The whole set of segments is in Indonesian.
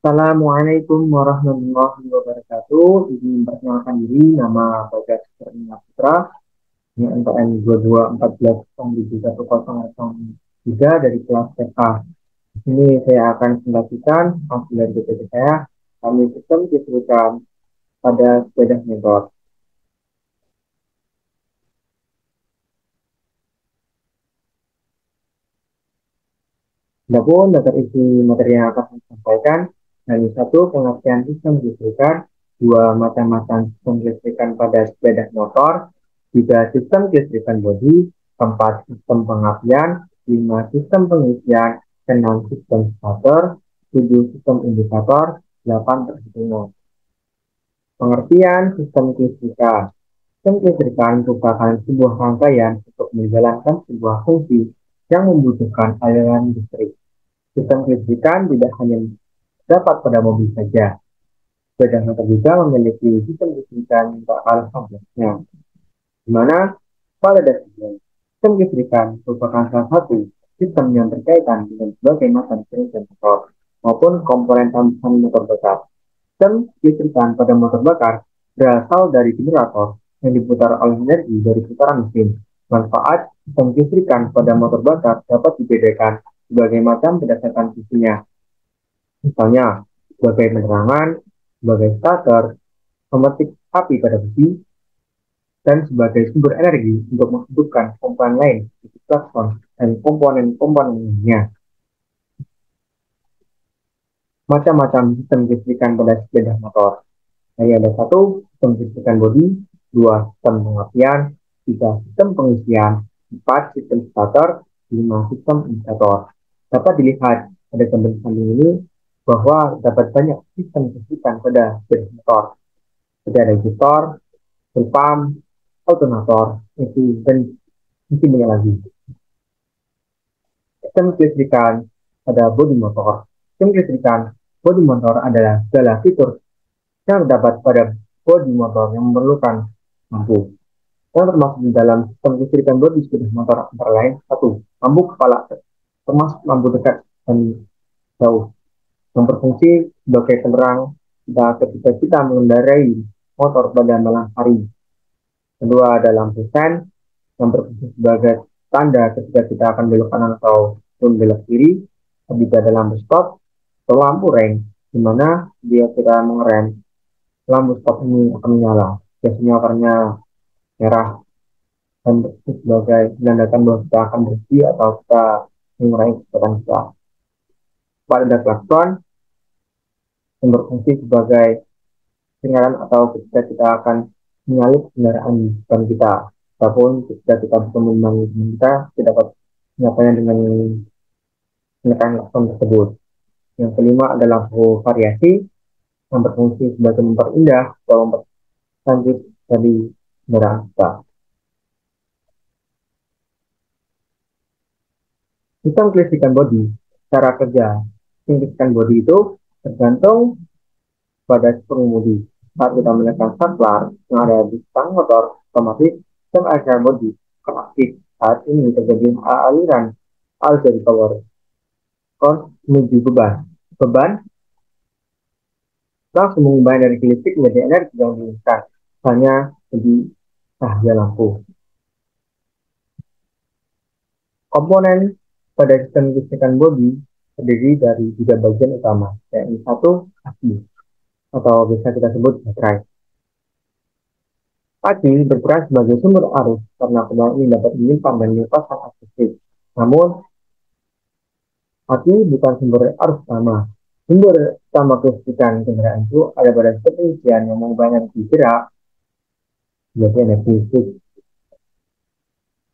Assalamualaikum warahmatullahi wabarakatuh. Izin memperkenalkan diri, nama Bagas Kurnia Putra. Ini NPM 2214071003 dari kelas TK. Di sini saya akan membagikan hasil dari PPT saya. Kami sistem diberikan pada sepeda motor. Adapun isi materi yang akan saya sampaikan, hanya satu pengertian sistem diberikan, dua macam-macam sistem kelistrikan pada sepeda motor, tiga sistem kelistrikan bodi, empat sistem pengapian, lima sistem pengisian, enam sistem starter, tujuh sistem indikator, delapan perhitungan. Pengertian sistem kelistrikan. Sistem kelistrikan merupakan sebuah rangkaian untuk menjalankan sebuah fungsi yang membutuhkan aliran listrik. Sistem kelistrikan tidak hanya dapat pada mobil saja. Sepeda motor juga memiliki sistem kelistrikan yang tak kalah kompleksnya, di mana pada dasarnya sistem kelistrikan merupakan salah satu sistem yang berkaitan dengan berbagai macam jenis motor maupun komponen tambahan motor bakar. Sistem kelistrikan pada motor bakar berasal dari generator yang diputar oleh energi dari putaran mesin. Manfaat sistem kelistrikan pada motor bakar dapat dibedakan sebagai macam berdasarkan fungsinya. Misalnya, sebagai penerangan, sebagai starter, pemetik api pada besi, dan sebagai sumber energi untuk menghidupkan komponen lain seperti klakson dan komponen-komponen lainnya. Macam-macam sistem kelistrikan pada sepeda motor. Jadi ada satu, sistem kelistrikan bodi, dua, sistem pengapian, tiga, sistem pengisian, empat, sistem starter, lima, sistem indikator. Dapat dilihat pada gambar samping ini bahwa dapat banyak sistem kelistrikan pada sepeda motor. Ada resistor, pump, alternator, itu dan mungkin banyak lagi. Sistem kelistrikan pada bodi motor. Sistem kelistrikan bodi motor adalah segala fitur yang terdapat pada bodi motor yang memerlukan lampu. Yang termasuk di dalam sistem kelistrikan bodi sepeda motor antara lain: satu, lampu kepala, termasuk lampu dekat dan jauh, yang berfungsi sebagai penerang ketika kita mengendarai motor pada malam hari. Kedua, ada lampu sen yang berfungsi sebagai tanda ketika kita akan belok kanan atau belok kiri. Ketiga, ada lampu stop atau lampu reng, di mana dia kita mengerem, lampu stop ini akan menyala. Biasanya warnanya merah dan berfungsi sebagai menandakan bahwa kita akan berhenti atau kita mengurangi kecepatan kita. Pada klakson yang berfungsi sebagai peringatan atau ketika kita akan menyalip kendaraan depan kita. Ataupun ketika kita bertemu dengan teman kita dapat menyapanya dengan menekan klakson tersebut. Yang kelima adalah lampu variasi yang berfungsi sebagai memperindah atau mempercantik dari kendaraan kita. Sistem kelistrikan bodi. Cara kerja sistem kelistrikan bodi itu tergantung pada pengemudi. Saat kita menekan saklar yang ada di stang motor, otomatis sistem air bodi akan aktif. Saat ini terjadi aliran arus dari power menuju beban. Beban langsung mengubah energi listrik menjadi energi yang diinginkan, misalnya jadi cahaya lampu. Komponen pada sistem kelistrikan bodi terdiri dari tiga bagian utama, yaitu satu, aki, atau bisa kita sebut baterai. Aki berperan sebagai sumber arus karena kendaraan ini dapat menyimpan dan melepaskan arus listrik. Namun, aki bukan sumber arus utama. Sumber utama kelistrikan kendaraan itu ada pada sistem pengisian yang mengubah energi gerak menjadi energi listrik.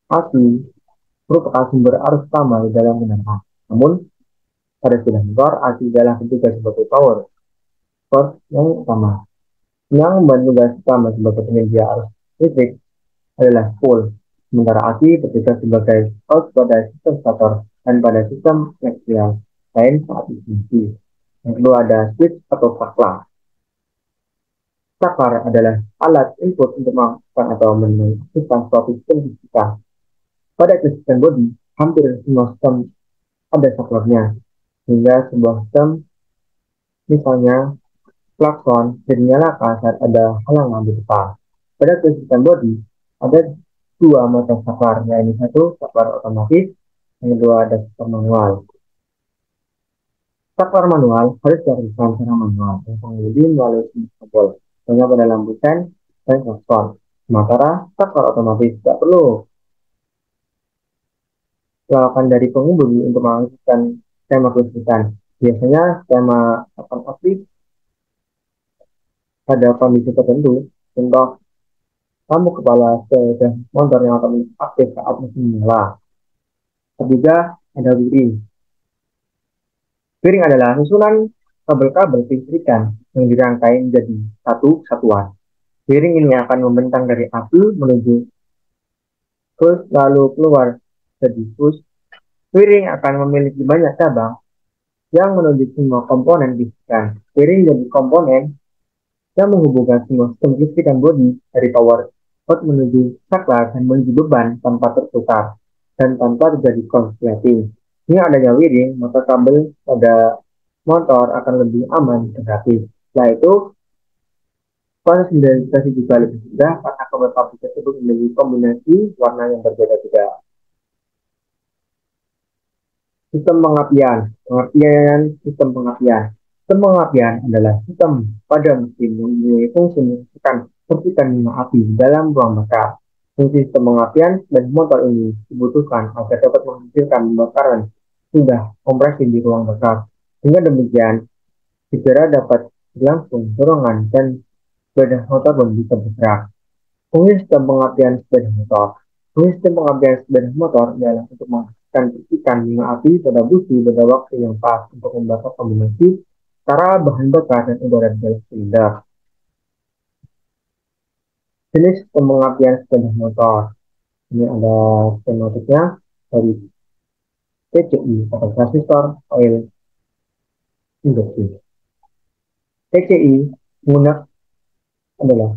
Aki merupakan sumber arus utama di dalam kendaraan. Namun, pada sepeda motor, aki adalah juga sebagai power source yang utama. Yang membantu gas utama sebagai penyedia arus listrik adalah spool, sementara aki bertugas sebagai source pada sistem stator dan pada sistem axial lain saat diisi. Yang kedua ada switch atau saklar. Saklar adalah alat input untuk melakukan atau menaktifkan suatu sistem fisika. Pada kelistrikan bodi, hampir semua sistem ada saklarnya, sehingga sebuah sistem Misalnya, klakson dinyalakan saat ada halangan di depan. Pada kelistrikan bodi, ada dua macam saklar, yaitu satu saklar otomatis, yang kedua ada saklar manual. Saklar manual harus diaktifkan secara manual, yang pengemudi melalui tombol, hanya pada lampu sen dan klakson. Sementara saklar otomatis tidak perlu lakukan dari pengemudi untuk mengaktifkan skema kelistrikan. Biasanya skema akan aktif pada kondisi tertentu, contoh lampu kepala sepeda motor yang akan aktif saat mesin menyala. Ketiga, ada wiring. Wiring adalah susunan kabel-kabel kelistrikan yang dirangkai menjadi satu satuan. Wiring ini akan membentang dari api menuju ke lalu keluar jadi fuse. Wiring akan memiliki banyak cabang yang menuju semua komponen kelistrikan. Wiring jadi komponen yang menghubungkan semua sistem kelistrikan bodi dari power out menuju saklar dan menuju beban tanpa tertukar dan tanpa terjadi konsleting. Dengan adanya wiring, maka kabel pada motor akan lebih aman dan rapi. Setelah itu, proses identifikasi juga lebih mudah karena kabel pabrik tersebut memiliki kombinasi warna yang berbeda-beda. Sistem pengapian. Pengertian sistem pengapian. Sistem pengapian adalah sistem pada mesin yang mempunyai fungsi menentukan percikan minyak api dalam ruang bakar. Fungsi sistem pengapian dan motor ini dibutuhkan agar dapat menghasilkan pembakaran sudah kompresi di ruang bakar. Dengan demikian, segera dapat berlangsung dorongan dan sepeda motor pun bisa bergerak. Fungsi sistem pengapian sepeda motor. Fungsi sistem pengapian sepeda motor adalah untuk menghasilkan percikan minyak api pada busi pada waktu yang pas untuk membakar kombinasi cara bahan bakar dan udara di dalam silinder. Jenis sistem pengapian sepeda motor. Ini ada skematiknya dari TCI atau transistor oil industry. TCI menggunakan adalah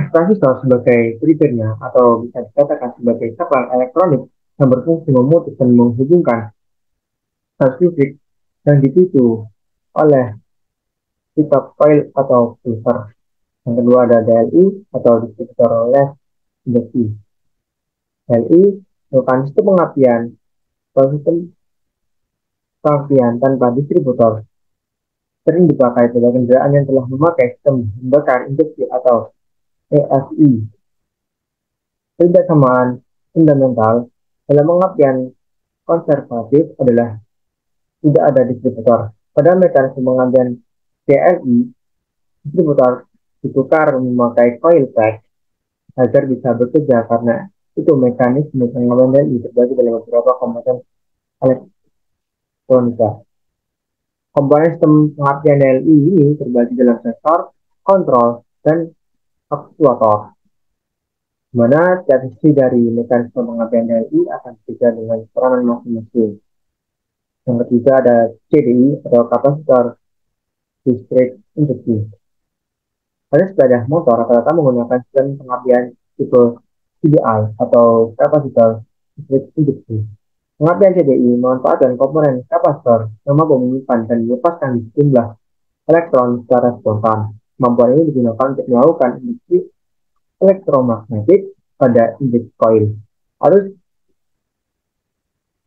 transistor sebagai triggernya atau bisa dikatakan sebagai saklar elektronik yang berfungsi memutus dan menghubungkan arus listrik yang dipicu oleh pipa coil atau filter. Yang kedua ada DLI atau distributor less industry. DLI merupakan sistem pengapian atau sistem pengapian tanpa distributor, sering dipakai pada kendaraan yang telah memakai sistem bakar industri atau EFI. Kebersamaan fundamental dalam pengapian konservatif adalah tidak ada distributor. Pada mekanisme pengapian DLI, distributor ditukar memakai coil pack agar bisa bekerja karena itu mekanisme pengapian DLI terbagi dalam beberapa komponen elektronika. Komponen sistem pengapian DLI ini terbagi dalam sensor, kontrol, dan aktuator, di mana setiap sisi dari mekanisme pengapian DLI akan bekerja dengan peranan masing-masing. Yang ketiga ada CDI atau kapasitor distrik induksi. Pada sepeda motor rata-rata menggunakan sistem pengapian tipe CDI atau kapasitor distrik induksi. Pengapian CDI memanfaatkan komponen kapasitor yang mampu menyimpan dan melepaskan jumlah elektron secara spontan. Kemampuan ini digunakan untuk melakukan induksi elektromagnetik pada indeks coil. Arus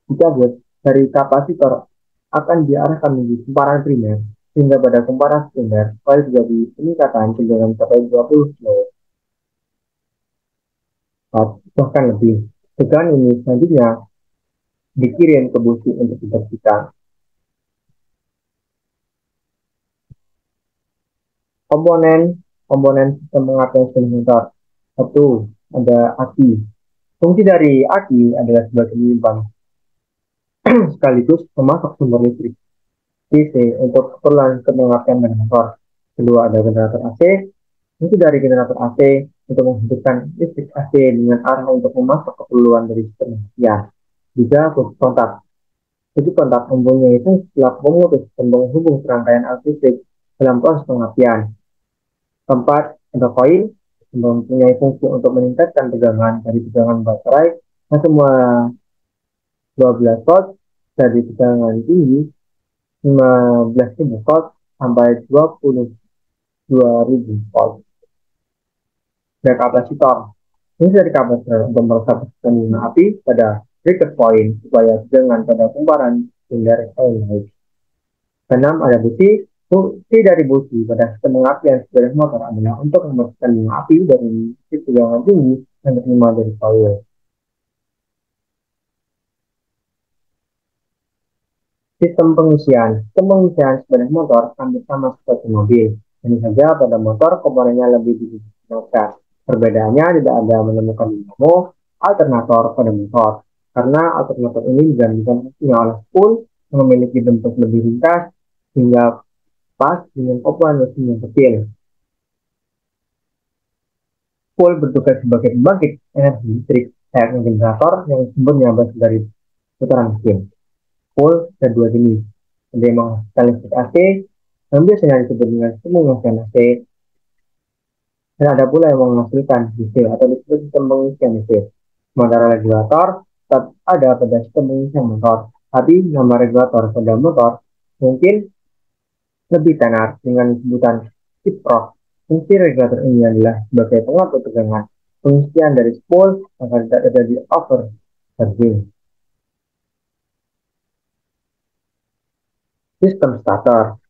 dicabut dari kapasitor akan diarahkan menuju kumparan primer, sehingga pada kumparan sekunder coil terjadi peningkatan cenderung mencapai 20 kW, bahkan lebih. Tegangan ini selanjutnya dikirim ke busi untuk dibersihkan. Komponen sistem pengapian sepeda motor. Satu, ada aki. Fungsi dari aki adalah sebagai penyimpan sekaligus memasok sumber listrik DC untuk keperluan pengapian sepeda motor. Kedua, ada generator AC. Fungsi dari generator AC untuk menghidupkan listrik AC dengan arah untuk memasok keperluan dari sistem pengapian. Tiga, fungsi kontak. Fungsi kontak mempunyai fungsi selaku pemutus dan menghubung serangkaian arus listrik dalam proses pengapian. Keempat, ada koil yang mempunyai fungsi untuk meningkatkan tegangan dari tegangan baterai yang semua 12 volt dari tegangan tinggi 15.000 volt sampai 22.000 volt. Dan kapasitor. Ini dari kapasitor untuk meresap tegangan api pada breaker point supaya tegangan pada kumparan hindar naik. Keenam, ada busi. Fungsi dari busi pada sistem pengapian sepeda motor adalah untuk memasukkan api dari titik tegangan tinggi dan terima dari coil. Sistem pengisian sepeda motor hampir sama seperti mobil. Hanya saja pada motor komponennya lebih digunakan. Perbedaannya tidak ada menemukan dinamo alternator pada motor, karena alternator ini digantikan fungsinya oleh spool yang memiliki bentuk lebih ringkas hingga pas dengan komponen mesin yang kecil. Spool bertugas sebagai pembangkit energi listrik, layaknya generator yang sumbernya berasal dari putaran mesin. Spool ada dua jenis, ada yang menghasilkan listrik AC, yang biasanya disebut dengan sistem pengisian AC, dan ada pula yang menghasilkan DC atau disebut sistem pengisian DC. Sementara regulator tetap ada pada sistem pengisian motor, tapi nama regulator pada motor mungkin lebih tenar dengan sebutan kiprok. Fungsi regulator ini adalah sebagai pengatur tegangan pengisian dari spool agar tidak terjadi overcharging. Sistem starter.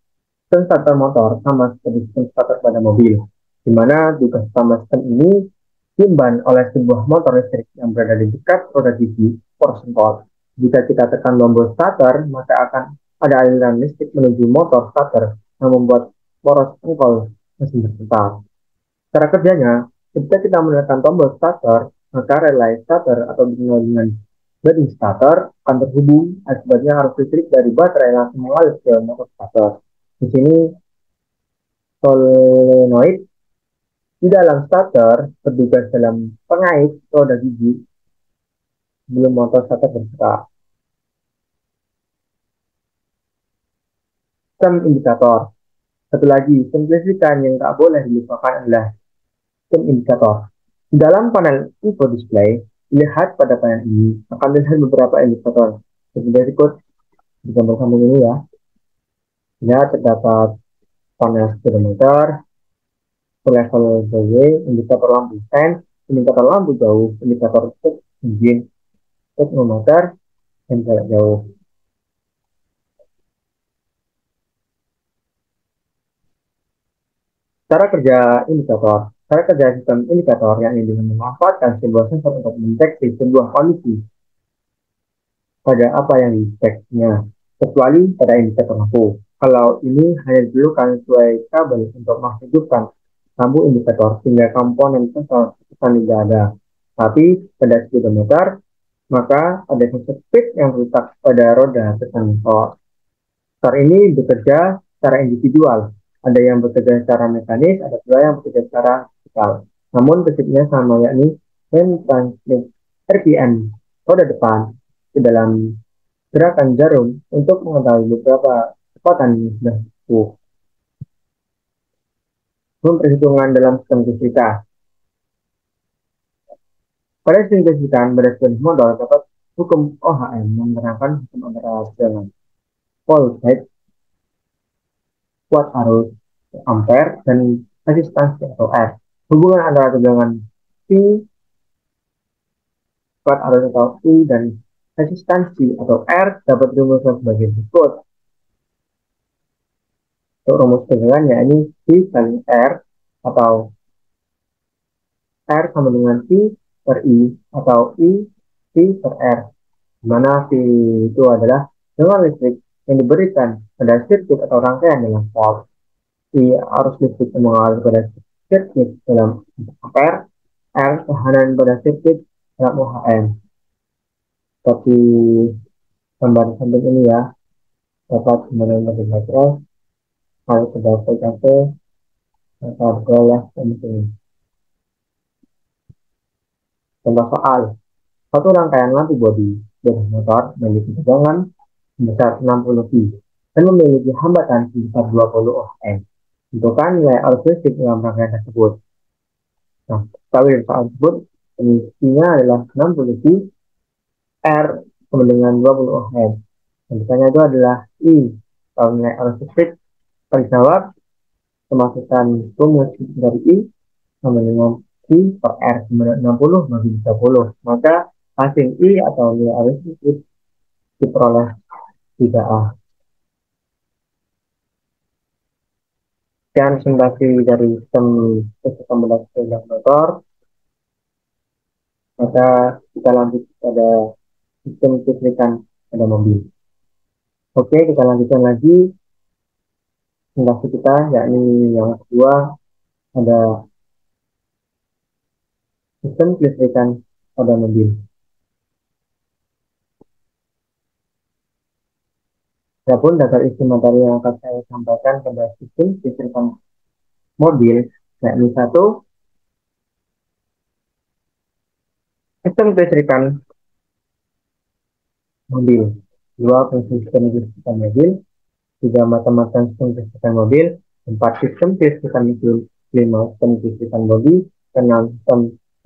Sistem starter motor sama seperti sistem starter pada mobil, di mana tugas utama sistem ini diemban oleh sebuah motor listrik yang berada di dekat roda gigi portion port. Jika kita tekan tombol starter, maka akan ada aliran listrik menuju motor starter yang membuat poros engkol mesin berputar. Cara kerjanya, ketika kita menekan tombol starter, maka relay starter atau dikenal dengan bedding starter akan terhubung, akibatnya arus listrik dari baterai langsung mengalir ke motor starter. Di sini solenoid di dalam starter bertugas dalam pengait roda gigi sebelum motor starter bergerak. Sistem indikator. Satu lagi, simplifikan yang tak boleh dilupakan adalah sistem indikator. Di dalam panel info display, lihat pada panel ini akan terlihat beberapa indikator. Seperti berikut, digambar sambung ini ya. Lihat terdapat panel speedometer, level BW, indikator lampu sen, indikator lampu jauh, indikator cek engine, teknometer, dan jarak jauh. Cara kerja indikator. Cara kerja sistem indikator yang ini dengan memanfaatkan sebuah sensor untuk mendeteksi sebuah kondisi pada apa yang diceknya, kecuali pada indikator lampu. Kalau ini hanya diperlukan sesuai kabel untuk menghidupkan lampu indikator sehingga komponen sensor tidak ada. Tapi pada speedometer, maka ada sensor speed yang terletak pada roda tekan motor. Sensor ini bekerja secara individual. Ada yang bekerja secara mekanis, ada pula yang bekerja secara fisikal. Namun prinsipnya sama, yakni mentransmit RPM roda depan ke dalam gerakan jarum untuk mengetahui beberapa kecepatan yang sudah cukup. Perhitungan dalam sistem fisika. Pada sistem fisika, pada sebuah modal dapat hukum OHM yang menerangkan hukum antara tegangan voltage, kuat arus, ampere, dan resistansi atau R. Hubungan antara tegangan P, kuat arus atau I, dan resistansi atau R dapat dirumuskan sebagai berikut. Untuk rumus tegangannya ini P kali R atau R sama dengan P per I atau I P per R, di mana P itu adalah tegangan listrik yang diberikan pada sirkuit atau rangkaian dalam volt. I arus listrik yang mengalir pada sirkuit dalam ampere, R tekanan pada sirkuit dalam OHM. Tapi gambar samping ini ya, dapat kemudian dari baterai, kalau sudah PKP, maka boleh penting. Contoh soal, satu rangkaian lampu bodi sepeda motor memiliki tegangan sebesar 60 V dan memiliki hambatan sebesar 20 ohm. Tentukan nilai arus listrik dalam rangkaian tersebut. Nah, ketahui dari soal tersebut, emisinya adalah 60 V, R sama dengan 20 ohm. Tentukannya itu adalah I. Kalau nilai arus listrik terjawab, kemasukan rumus dari I sama dengan I per R sama 60 bagi 30. Maka hasil I atau nilai arus listrik diperoleh 3A. Dan presentasi dari sistem sepeda motor, maka kita lanjut pada sistem kelistrikan pada mobil. Oke, kita lanjutkan lagi presentasi kita, yakni yang kedua ada sistem kelistrikan pada mobil. Adapun dasar isi materi yang akan saya sampaikan pada sistem kelistrikan mobil, yakni satu, sistem kelistrikan mobil, dua, fungsi sistem kelistrikan mobil, tiga, macam-macam sistem kelistrikan mobil, empat, sistem kelistrikan mobil, lima, sistem kelistrikan bodi, enam, sistem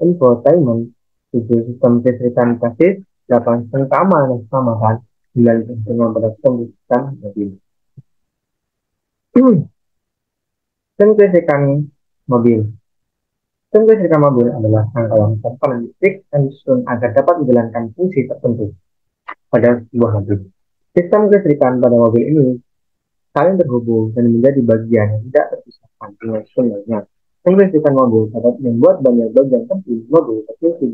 infotainment, tujuh, sistem kelistrikan chassis, delapan, sistem keamanan dan keselamatan, sembilan, sistem pada sistem kelistrikan mobil. Sistem kelistrikan mobil. Sistem kelistrikan mobil adalah rangkaian komponen listrik yang disusun agar dapat menjalankan fungsi tertentu pada sebuah mobil. Sistem kelistrikan pada mobil ini saling terhubung dan menjadi bagian yang tidak terpisahkan dengan sebenarnya. Sistem kelistrikan mobil dapat membuat banyak bagian penting mobil terfungsi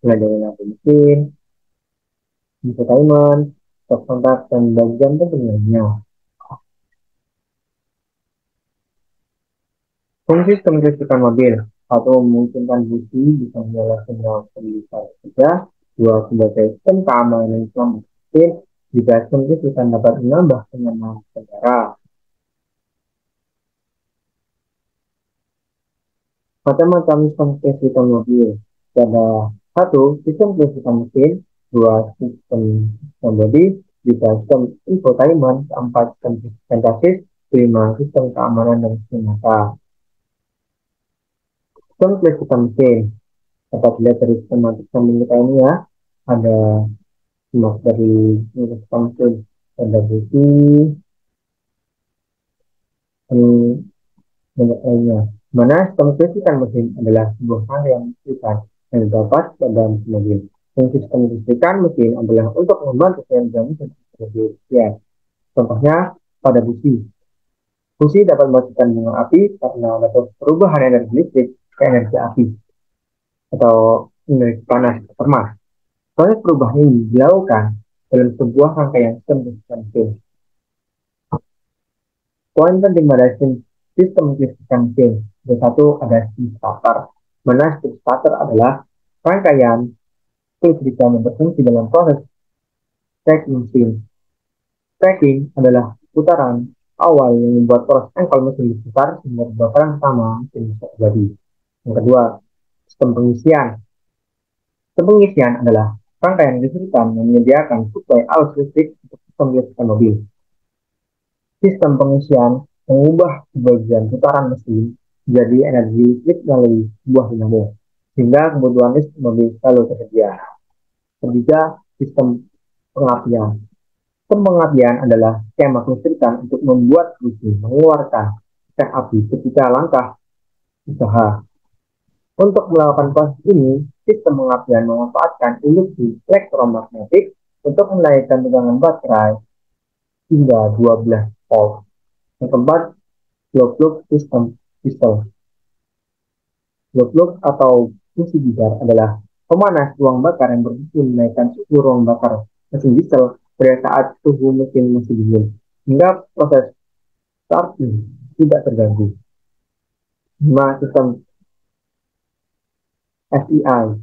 mulai dari lampu mesin, infotainment, stop kontak, dan bagian penting lainnya. Fungsi sistem kelistrikan mobil: satu, memungkinkan busi bisa menyala sinyal kondisi kerja. Dua, sebagai sistem keamanan dan keselamatan. Jika sistem kelistrikan dapat menambah kenyamanan pengendara. Macam-macam sistem kelistrikan mobil. Ada satu, sistem kelistrikan mesin. Dua, sistem bodi. Tiga, sistem infotainment. Empat, sistem kelistrikan chassis. Lima, sistem keamanan dan keselamatan. Sistem kelistrikan mesin dapat dilihat dari skematik samping kita ini ya, ada simak dari kelistrikan mesin, ada busi, banyak lainnya. Mana sistem kelistrikan mesin adalah sebuah rangkaian kelistrikan yang terdapat pada mobil. Fungsi sistem kelistrikan mesin adalah untuk membantu kerja mesin mobil. Ya, contohnya pada busi. Busi dapat mematikan bunga api karena ada perubahan energi listrik ke energi api atau energi panas ke termas. Proses perubahan ini dilakukan dalam sebuah rangkaian sistem kelistrikan mesin. Poin penting pada sistem kelistrikan mesin. Yang satu ada sistem starter. Mana sistem starter adalah rangkaian kelistrikan yang berfungsi dalam proses tracking mesin. Tracking adalah putaran awal yang membuat proses engkol mesin diputar sehingga pembakaran utama mesin bisa terjadi. Yang kedua, sistem pengisian. Sistem pengisian adalah rangkaian kelistrikan yang menyediakan suplai arus listrik untuk sistem kelistrikan mobil. Sistem pengisian mengubah bagian putaran mesin menjadi energi listrik melalui sebuah dinamo, sehingga kebutuhan listrik mobil selalu tersedia. Ketiga, sistem pengapian. Sistem pengapian adalah skema kelistrikan untuk membuat mesin mengeluarkan titik api ketika langkah usaha. Untuk melakukan proses ini, sistem pengapian memanfaatkan induksi elektromagnetik untuk menaikkan tegangan baterai hingga 12 volt. Yang keempat, glow-plug sistem pistol. Glow-plug atau fungsi bidar adalah pemanas ruang bakar yang berfungsi menaikkan suhu ruang bakar mesin diesel pada saat suhu mesin masih dingin, hingga proses starting tidak terganggu. 5. Sistem SEI.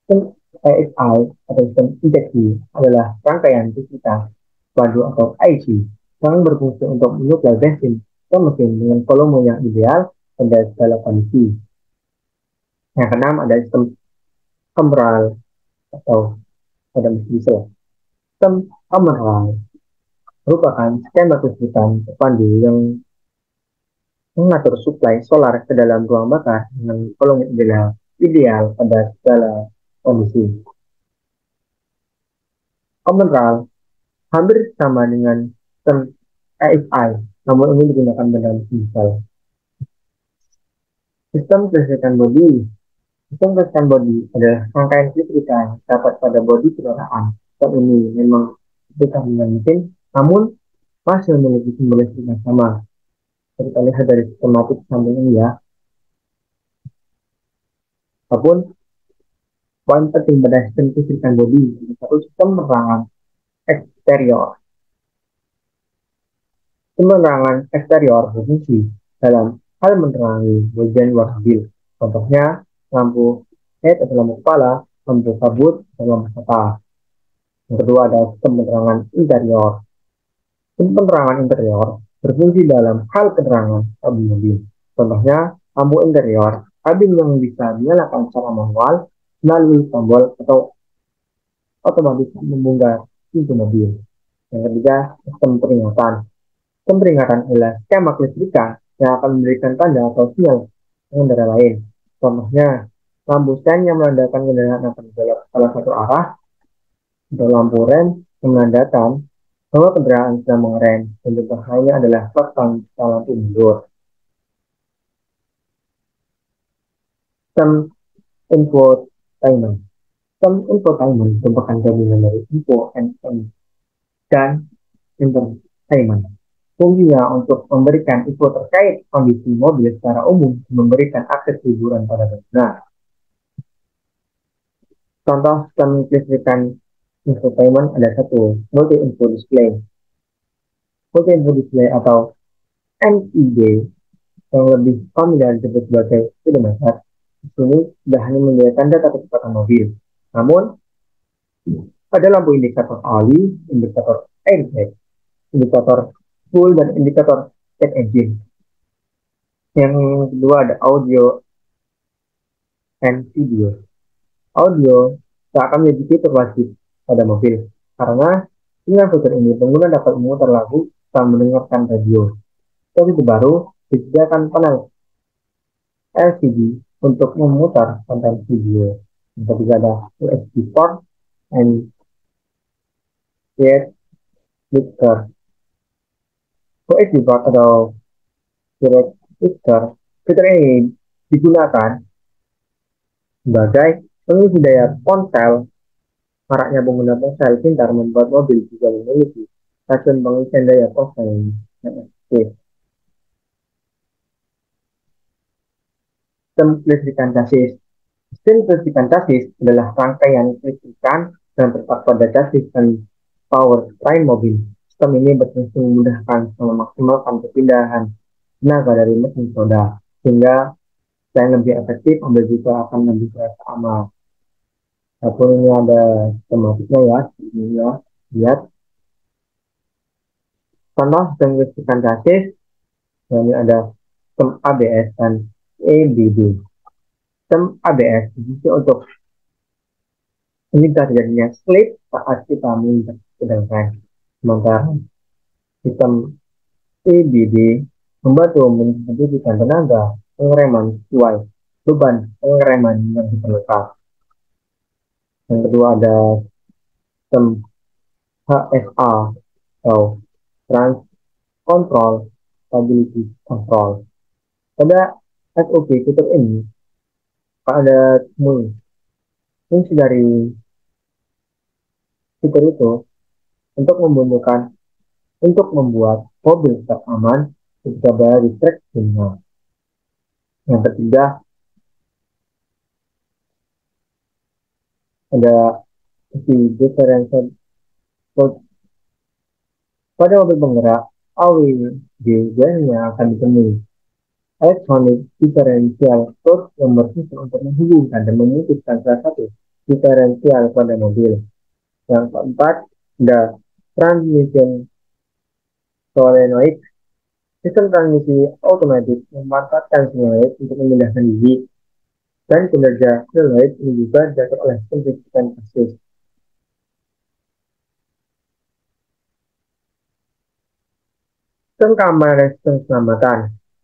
Sistem SEI atau sistem injeksi adalah rangkaian kelistrikan padu atau IC yang berfungsi untuk menyuplai bensin ke mesin dengan volume yang ideal pada segala kondisi. Yang keenam ada sistem Cameral atau pada mesin diesel. Sistem Cameral merupakan skema kelistrikan terpadu yang mengatur suplai solar ke dalam ruang bakar dengan volume ideal pada segala kondisi. Cameral hampir sama dengan sistem ASI, namun ini digunakan dalam misal. Sistem kelistrikan bodi. Sistem kelistrikan bodi adalah rangkaian kelistrikan dapat pada bodi kendaraan. Sistem ini memang bukan dengan mesin, namun masih memiliki simbol listrik yang sama. Kita lihat dari skematik samping ini ya. Apapun poin penting pada sistem kelistrikan bodi, satu sistem penerangan eksterior. Penerangan eksterior berfungsi dalam hal menerangi bagian luar mobil. Contohnya, lampu head atau lampu kepala, lampu kabut, dan lampu mata. Yang kedua ada sistem penerangan interior. Sistem penerangan interior berfungsi dalam hal penerangan kabin mobil. Contohnya, lampu interior, kabin yang bisa dinyalakan secara manual melalui tombol atau otomatis membongkar pintu mobil. Yang ketiga, sistem peringatan. Sistem peringatan adalah skema kelistrikan yang akan memberikan tanda atau sinyal pengendara lain. Contohnya, lampu sen yang menandakan kendaraan akan belok salah satu arah, atau lampu rem yang menandakan bahwa kendaraan sedang mengerem. Contoh lainnya adalah klakson lampu mundur. Sistem infotainment. Sistem infotainment merupakan gabungan dari info dan entertainment. Fungsinya untuk memberikan info terkait kondisi mobil secara umum dan memberikan akses hiburan pada pengguna. Contoh sistem kelistrikan infotainment ada satu, multi-info display. Multi-info display atau MID yang lebih familiar disebut sebagai speedometer. Di sini tidak hanya memberikan data kecepatan mobil, namun ada lampu indikator oli, indikator airbag, indikator full, dan indikator check engine. Yang kedua ada audio and video. Audio tak akan menjadi fitur wajib pada mobil, karena dengan fitur ini pengguna dapat memutar lagu tanpa mendengarkan radio. Fitur baru disediakan panel LCD untuk memutar konten video. Yang ketiga ada USB port and Direct Speaker. USB port atau Direct Speaker, fitur ini digunakan sebagai pengisi daya ponsel. Maraknya pengguna ponsel pintar membuat mobil juga memiliki stasiun pengisian daya ponsel yang efektif. Sistem kelistrikan chassis. Sistem kelistrikan chassis adalah rangkaian kelistrikan yang terletak pada chassis dan powertrain mobil. Sistem ini berfungsi memudahkan dan memaksimalkan perpindahan tenaga dari mesin roda, sehingga selain lebih efektif, mobil juga akan lebih terasa aman. Walaupun ini ada skematiknya ya, ini ya, lihat. Contoh sistem kelistrikan chassis, ini ada sistem ABS dan ABB. Sistem ABS diisi untuk mencegah terjadinya slip saat kita menginjak pedal rem. Sementara sistem ABB membantu mendistribusikan tenaga pengereman sesuai beban pengereman yang diperlukan. Yang kedua ada sistem HSA atau Trans Control Stability Control. Pada SOP fitur ini ada fungsi dari fitur itu untuk membuat mobil tetap aman ketika berada di trek sinyal. Yang ketiga ada fungsi differential. Pada mobil penggerak, AWD biasanya akan ditemui electronic differential code yang berfungsi untuk menghubungkan dan memutuskan salah satu diferensial pada mobil. Yang keempat, ada transmission solenoid. Sistem transmisi otomatis memanfaatkan solenoid untuk memindahkan gigi, dan kinerja solenoid ini juga diatur oleh sistem chassis. Sistem keamanan dan sistem keselamatan.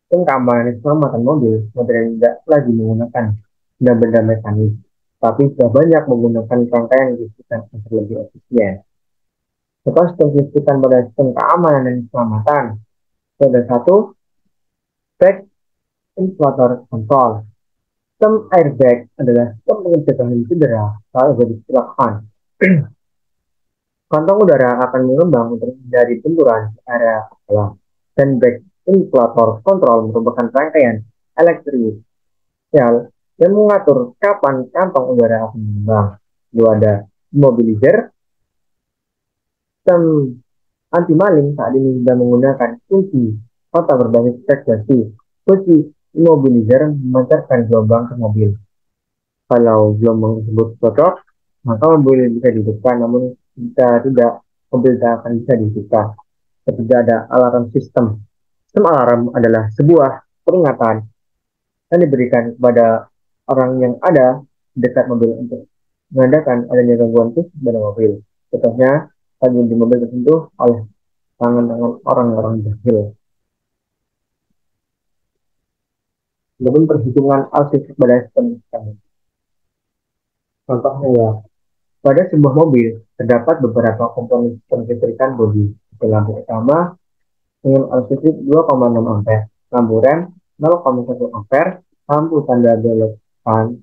Sistem keamanan dan keselamatan mobil modern tidak lagi menggunakan benda-benda mekanis, tapi sudah banyak menggunakan rangkaian listrikan agar lebih efisien. Contoh sistem kelistrikan pada sistem keamanan dan keselamatan. Ada satu, back inflator control. Sistem airbag adalah sistem pencegahan cedera kalau jadi kecelakaan. Kantong udara akan mengembang untuk menghindari benturan di area kepala. Dan back inflator control merupakan rangkaian elektrik yang mengatur kapan kantong udara akan mengembang. Lalu ada immobilizer, sistem anti maling saat ini sudah menggunakan kunci kota berbasis frekuensi. Kunci immobilizer memancarkan gelombang ke mobil. Kalau gelombang tersebut cocok, maka mobil bisa dihidupkan, namun jika tidak, mobil tidak akan bisa dihidupkan. Ketika ada alarm sistem. Sistem alarm adalah sebuah peringatan yang diberikan kepada orang yang ada di dekat mobil untuk menandakan adanya gangguan fisik pada mobil. Contohnya, tadi di mobil tersentuh oleh tangan-tangan orang-orang jahil. Namun perhitungan alsis pada sistem. Contohnya ya, pada sebuah mobil terdapat beberapa komponen sistem kelistrikan bodi. Lampu utama dengan arus listrik 2,6 ampere, lampu rem 0,1 ampere, lampu tanda belok kanan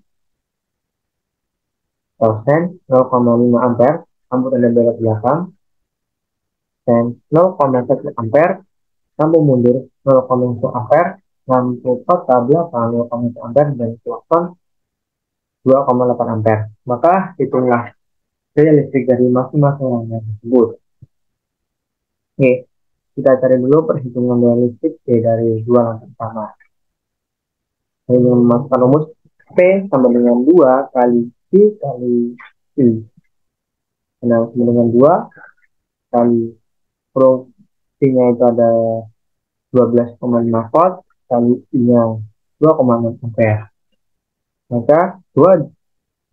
sen 0,5 ampere, lampu tanda belok belakang sen 0,1 ampere, lampu mundur 0,1 ampere, lampu peta belakang 0,1 ampere, dan klakson 2,8 ampere. Maka hitunglah daya listrik dari masing-masing rangkaian tersebut. Oke, kita cari dulu perhitungan daya listrik dari dua lampu utama. Ini memasukkan rumus P sama dengan 2 kali Q kali I. Nah, sama dengan 2 kali P-nya itu ada 12,5 volt kali I-nya 2,6 ampere. Maka 2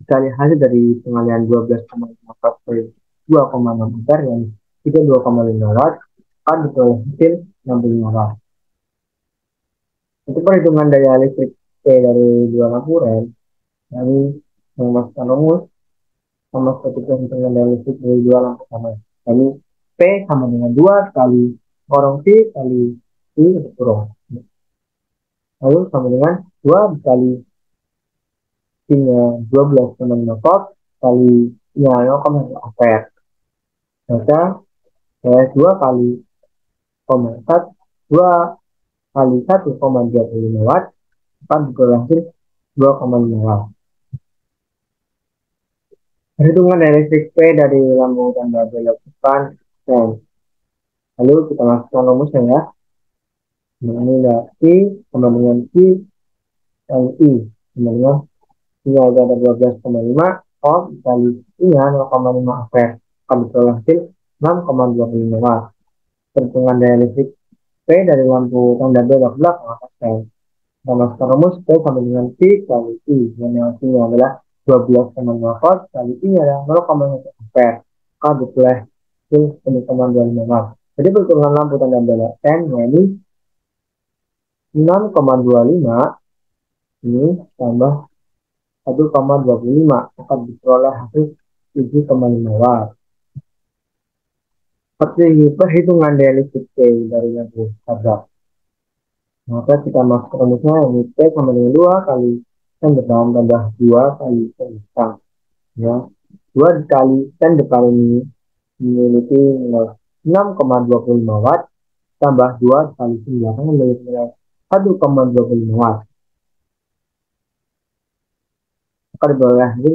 kali hasil dari pengalihan 12,5 volt kali 2,6 ampere yang itu 2,5 watt akan diperoleh hasil 65 watt. Untuk perhitungan daya listrik P dari dua lampu rem, kami memasukkan rumus sama seperti perhitungan daya listrik dari dua lampu sama. Kami P sama dengan 2 kali korong P kali I untuk kurung. Lalu sama dengan 2 kali I-nya 12,5 volt kali I-nya 0,1 ampere. Maka 2 kali 2 kali 1,25 watt akan diperoleh 2,5 watt. Perhitungan listrik P dari lampu tanda belok depan dan lalu kita masukkan rumusnya ya. Ini adalah I sama dengan Q kali I sama dengan I-nya ada 12,5 volt kali I-nya 0,5 ampere akan diperoleh hasil 6,25 watt. Perhitungan daya listrik P dari lampu tanda belok belakang atas kita masukkan rumus P sama dengan Q kali I yang I-nya adalah 12,5 volt kali I-nya adalah 0,1 ampere akan diperoleh hasil 1,25 watt. Jadi perhitungan lampu tanda belok N yaitu 6,25 ini tambah 1,25 akan diperoleh hasil 7,5 watt. Seperti perhitungan daya listrik P dari lampu tabrak. Maka kita masuk rumusnya ini P sama dengan 2 kali tan depan tambah 2 kali tan belakang. Ya, 2 kali tan depan ini memiliki nilai 6,25 watt tambah 2 kali tan belakang memiliki nilai 1,25 watt. Maka diperoleh hasil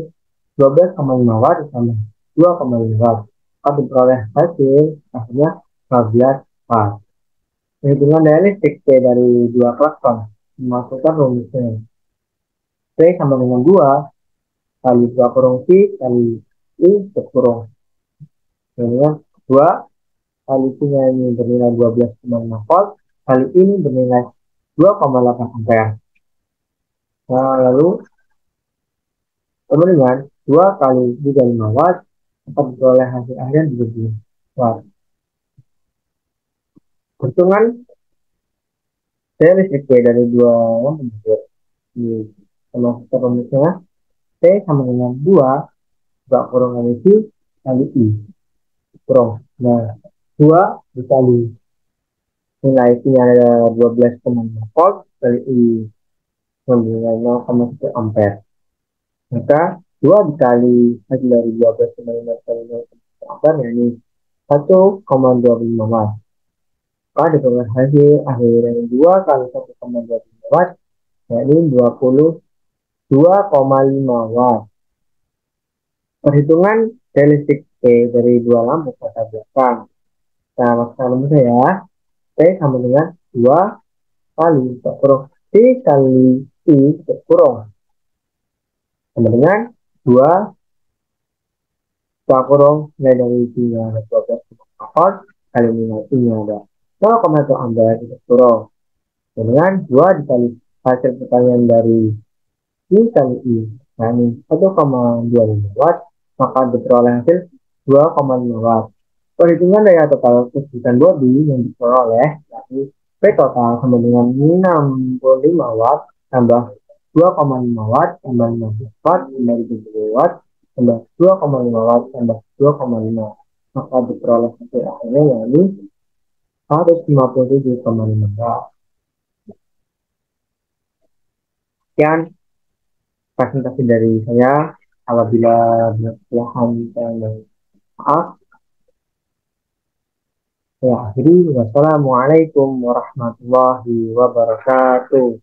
12,5 watt tambah 2,5 watt. Maka diperoleh hasil akhirnya 12 watt. Perhitungan daya listrik P dari dua klakson memasukkan rumusnya. P sama dengan 2 kali 2 kurung Q kali I kurung. Kemudian 2 kali Q-nya ini bernilai 12,5 volt kali ini bernilai 2,8 ampere. Nah, lalu kemudian 2 kali 35 watt akan diperoleh hasil akhirnya 30 watt. Perhitungan daya listrik P dari dua lampu ini termasuk rumusnya P sama dengan 2 kurung kali Q kali I. kurang. Nah, 2 dikali nilai I-nya ada 12,5 volt kali I nilai 0,1 ampere. Maka 2 dikali hasil dari 12,5 kali 0,1 ampere, yakni 1,25 watt. Maka diperoleh hasil akhir dari 2 kali 1,25 watt, yakni 22,5 watt. Perhitungan dari listrik P dari dua lampu kata belakang. Nah, maksudnya rumusnya ya, P sama dengan 2 kali kurung T kali I kurung sama dengan 2 kurung nilai dari I-nya ada 12,4 volt kali nilai I-nya ada 0,1 ampere kurung dengan 2 dikali hasil perkalian dari I kali I, nah ini 1,25 watt, maka diperoleh hasil 2,5 watt. Perhitungan daya total keseluruhan bodi yang diperoleh, yakni P total sama dengan 65 watt tambah 2,5 watt tambah 15 watt tambah 70 watt tambah 2,5 watt tambah 2,5, maka diperoleh hasil akhirnya yakni 157,5 watt. Sekian presentasi dari saya. Apabila ada kesalahan, saya mohon maaf. Saya akhiri. Wassalamualaikum warahmatullahi wabarakatuh.